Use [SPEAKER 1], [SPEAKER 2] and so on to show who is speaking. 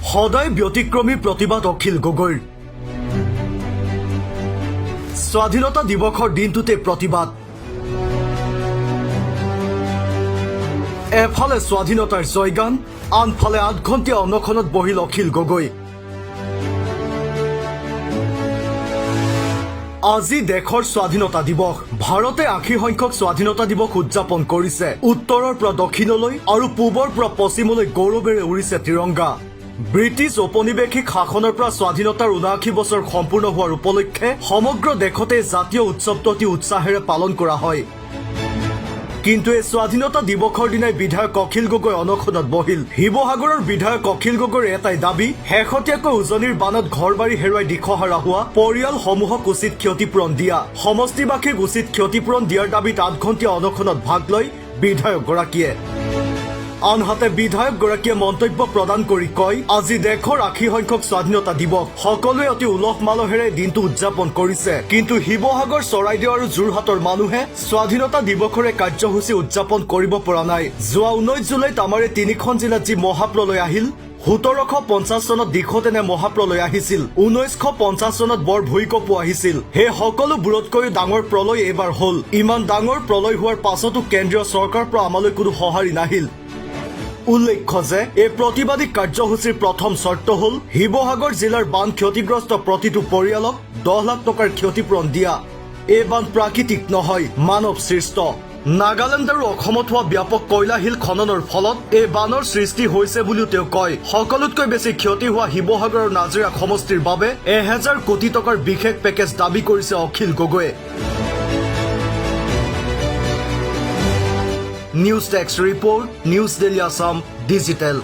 [SPEAKER 1] সদায় ব্যতিক্ৰমী প্ৰতিবাদ অখিল গগৈৰ স্বাধীনতা দিৱসৰ দিনটোতে প্ৰতিবাদ এফালে স্বাধীনতাৰ জয়গান আনফালে 8 ঘণ্টীয়া অনশনত বহিল অখিল গগৈ আজি দেশৰ স্বাধীনতা দিৱস ভাৰতে 80 সংখ্যক স্বাধীনতা দিৱস উদযাপন কৰিছে উত্তৰৰ পৰা দক্ষিণলৈ আৰু পূবৰ পৰা পশ্চিমলৈ গৌৰৱেৰে উৰিছে তিৰংগা ব্ৰিটিছ ঔপনিৱেশিক শাসনৰ পৰা স্বাধীনতাৰ 79 বছৰ সম্পূৰ্ণ হোৱাৰ উপলক্ষে সমগ্ৰ দেশতে জাতীয় উৎসৱটো অতি উৎসাহেৰে পালন কৰা হয় কিন্তু এই স্বাধীনতা দিৱসৰ দিনাই বিধায়ক অখিল গগৈ অনশনত বহিল শিৱসাগৰৰ বিধায়ক অখিল গগৈৰ এটাই দাবী শেহতীয়াকৈ উজনিৰ বানত ঘৰবাৰী হেৰুৱাই দিশহাৰা হোৱা পৰিয়ালসমূহক উচিত ক্ষতিপূৰণ দিয়া সমষ্টিবাসীক উচিত ক্ষতিপূৰণ দিয়াৰ দাবীত 8 ঘণ্টীয়া অনশনত ভাগ লয় বিধায়কগৰাকীয়ে আনহাতে বিধায়কগৰাকীয়ে মন্তব্য প্ৰদান কৰি কয় আজি দেশৰ 80 সংখ্যক স্বাধীনতা দিৱস সকলোৱে অতি উলহ মালহেৰে দিনটো উদযাপন কৰিছে কিন্তু শিৱসাগৰ চৰাইদেউ আৰু যোৰহাটৰ মানুহে স্বাধীনতা দিৱসৰে কাৰ্যসূচী উদযাপন কৰিব পৰা নাই যোৱা 19 জুলাইত আমাৰ 3খন জিলাত যি মহাপ্ৰলয় আহিল 1750 চনত দিখতেনে মহাপ্ৰলয় আহিছিল 1950 চনত বৰ ভূঁইকঁপো আহিছিল হে সকলোবোৰতকৈ ডাঙৰ প্ৰলয় এবাৰ হল ইমান ডাঙৰ প্ৰলয় হোৱাৰ পাছতো কেন্দ্ৰীয় চৰকাৰৰ পৰা আমালৈ কোনো সঁহাৰি নাহিল উল্লেখ্য যে এই প্ৰতিবাদী কাৰ্যসূচীৰ প্ৰথম চৰ্ত হল শিৱসাগৰ জিলাৰ বান ক্ষতিগ্ৰস্ত প্ৰতিটো পৰিয়ালক 10 লাখ টকাৰ ক্ষতিপূৰণ দিয়া এই বান প্ৰাকৃতিক নহয় মানৱ সৃষ্ট নাগালেণ্ড আৰু অসমত হোৱা ব্যাপক কয়লাশিল খননৰ ফলত এই বানৰ সৃষ্টি হৈছে বুলিও তেওঁ কয় সকলোতকৈ বেছি ক্ষতি হোৱা শিৱসাগৰ আৰু নাজিৰা সমষ্টিৰ বাবে 1000 কোটি টকাৰ বিশেষ পেকেজ দাবী কৰিছে অখিল গগৈয়ে নিউজ টেক্স report news daily Assam digital